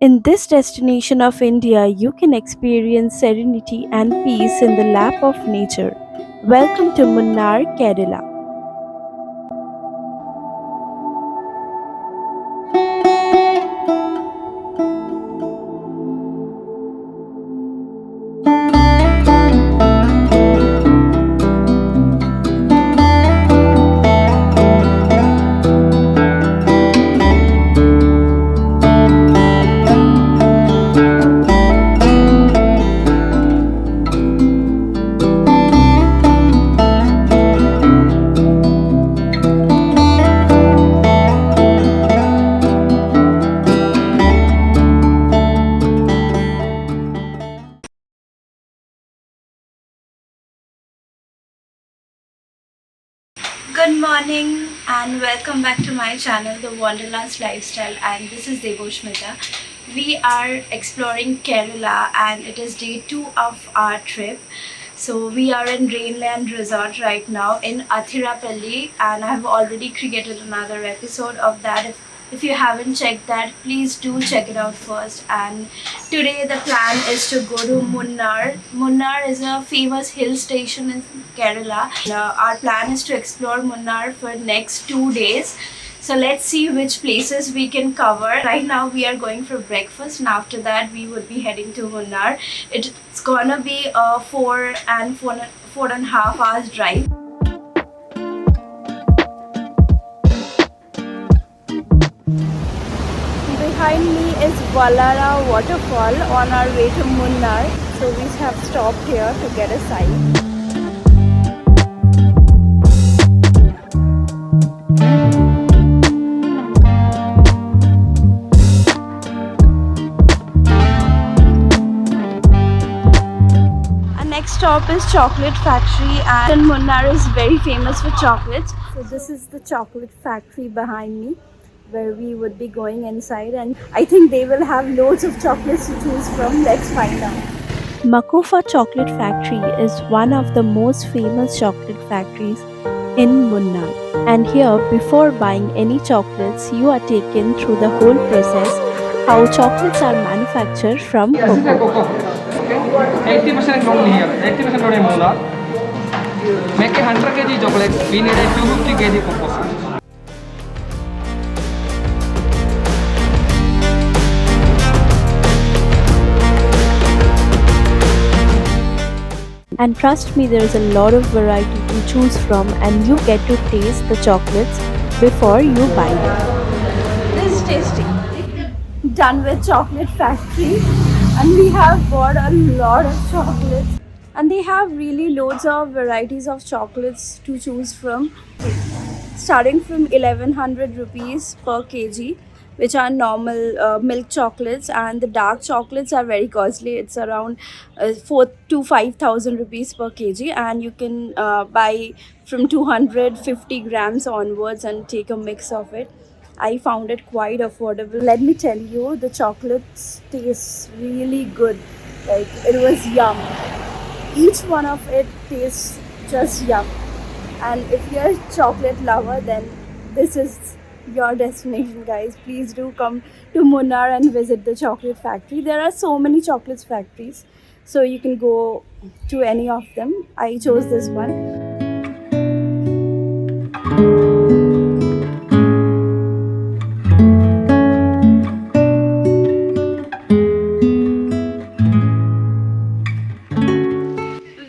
In this destination of India, you can experience serenity and peace in the lap of nature. Welcome to Munnar, Kerala. Good morning and welcome back to my channel, The Wanderlust Lifestyle, and this is Devoshmita. We are exploring Kerala and it is day 2 of our trip. So we are in Rainland Resort right now in Athirapalli, and I have already created another episode of that. If you haven't checked that, please do check it out first. And today the plan is to go to Munnar. Munnar is a famous hill station in Kerala. Our plan is to explore Munnar for next 2 days. So let's see which places we can cover. Right now we are going for breakfast, and after that we would be heading to Munnar. It's gonna be a 4.5 hours drive. Behind me is Vallara Waterfall on our way to Munnar. So we have stopped here to get a sight. Our next stop is Chocolate Factory, and Munnar is very famous for chocolates. So this is the chocolate factory behind me, where we would be going inside, and I think they will have loads of chocolates to choose from. Let's find out. Makufa Chocolate Factory is one of the most famous chocolate factories in Munnar. And here, before buying any chocolates, you are taken through the whole process, how chocolates are manufactured from cocoa. 80% only here, 80% only Munnar. Make a 100 kg chocolate, we need a 250 kg cocoa. And trust me, there is a lot of variety to choose from, and you get to taste the chocolates before you buy them. This is tasty. Done with chocolate factory, and we have bought a lot of chocolates, and they have really loads of varieties of chocolates to choose from, starting from 1100 rupees per kg, which are normal milk chocolates, and the dark chocolates are very costly. It's around 4 to 5000 rupees per kg, and you can buy from 250 grams onwards and take a mix of it. I found it quite affordable. Let me tell you, the chocolates taste really good. Like, it was yum. Each one of it tastes just yum. And if you're a chocolate lover, then this is your destination, guys. Please do come to Munnar and visit the chocolate factory. There are so many chocolate factories, so you can go to any of them. I chose this one.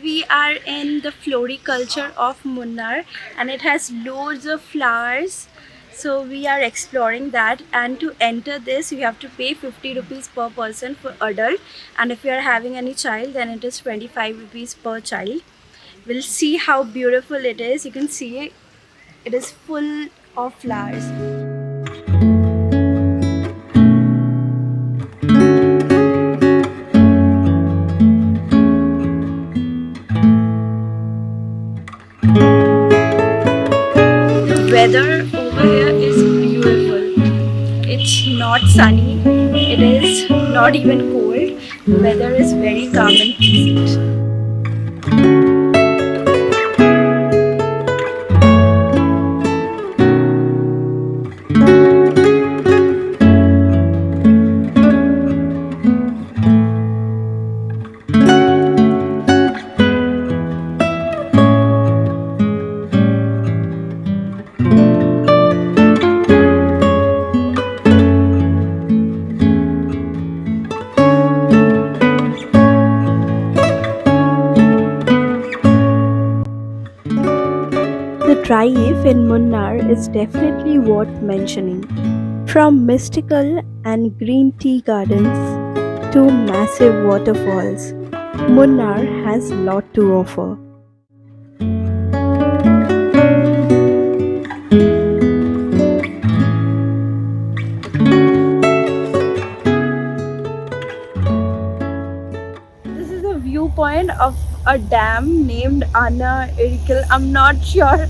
We are in the Floriculture of Munnar, and it has loads of flowers. So we are exploring that, and to enter this you have to pay 50 rupees per person for adult, and if you are having any child then it is 25 rupees per child. We'll see how beautiful it is. You can see it, it is full of flowers. Weather over here is beautiful. It's not sunny, it is not even cold. The weather is very calm and pleasant. life in Munnar is definitely worth mentioning. From mystical and green tea gardens to massive waterfalls, Munnar has a lot to offer. This is a viewpoint of a dam named Eravikulam. I'm not sure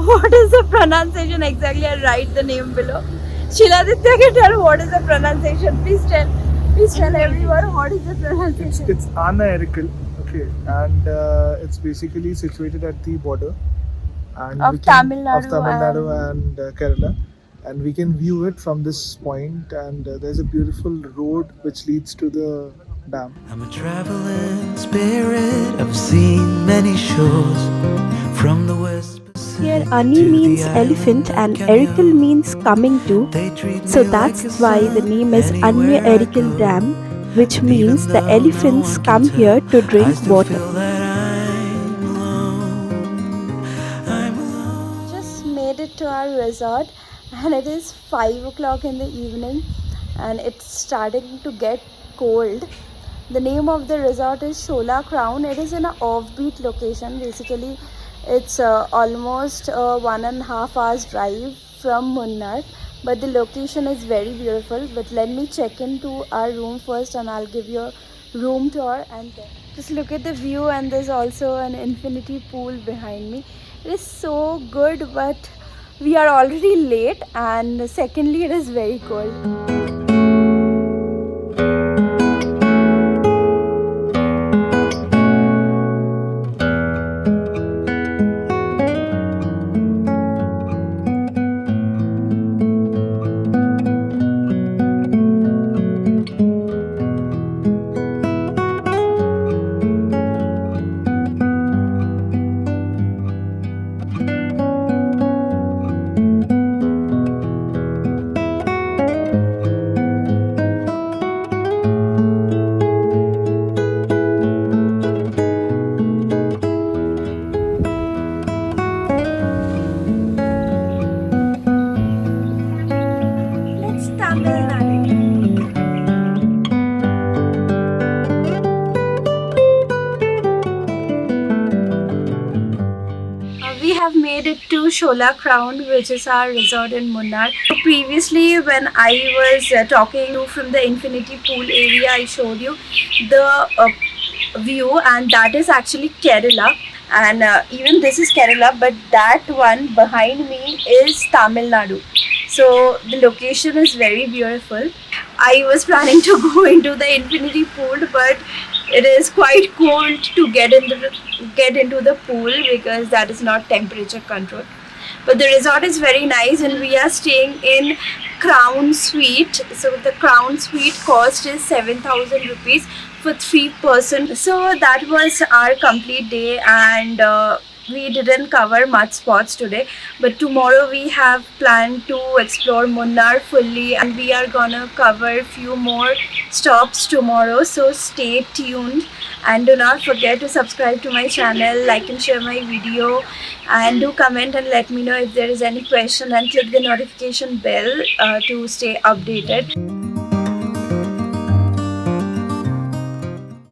what is the pronunciation exactly. I'll write the name below. Shiladitya can tell what is the pronunciation. Please tell everyone what is the pronunciation. It's Eravikulam, okay, and it's basically situated at the border and Of Tamil Nadu and Kerala, and we can view it from this point. And there's a beautiful road which leads to the dam. I'm a traveling spirit. I've seen many shores from the west. Here Ani means elephant and Erikal means coming to. So that's why the name is Anya Erikal Dam, which means the elephants come here to drink water. Just made it to our resort and it is 5 o'clock in the evening and it's starting to get cold. The name of the resort is Shola Crown. It is in an offbeat location. Basically, it's almost a 1.5 hours drive from Munnar, but the location is very beautiful. But let me check into our room first and I'll give you a room tour. And then just look at the view, and there's also an infinity pool behind me. It is so good, but we are already late, and secondly, it is very cold. We have made it to Shola Crown, which is our resort in Munnar. Previously, when I was talking to you from the infinity pool area, I showed you the view, and that is actually Kerala. And even this is Kerala, but that one behind me is Tamil Nadu. So the location is very beautiful. I was planning to go into the infinity pool, but it is quite cold to get into the pool because that is not temperature controlled. But the resort is very nice, and we are staying in Crown Suite. So the Crown Suite cost is 7,000 rupees for 3 person. So that was our complete day, and we didn't cover much spots today, but tomorrow we have planned to explore Munnar fully, and we are gonna cover few more stops tomorrow. So stay tuned, and do not forget to subscribe to my channel, like and share my video, and do comment and let me know if there is any question, and click the notification bell to stay updated.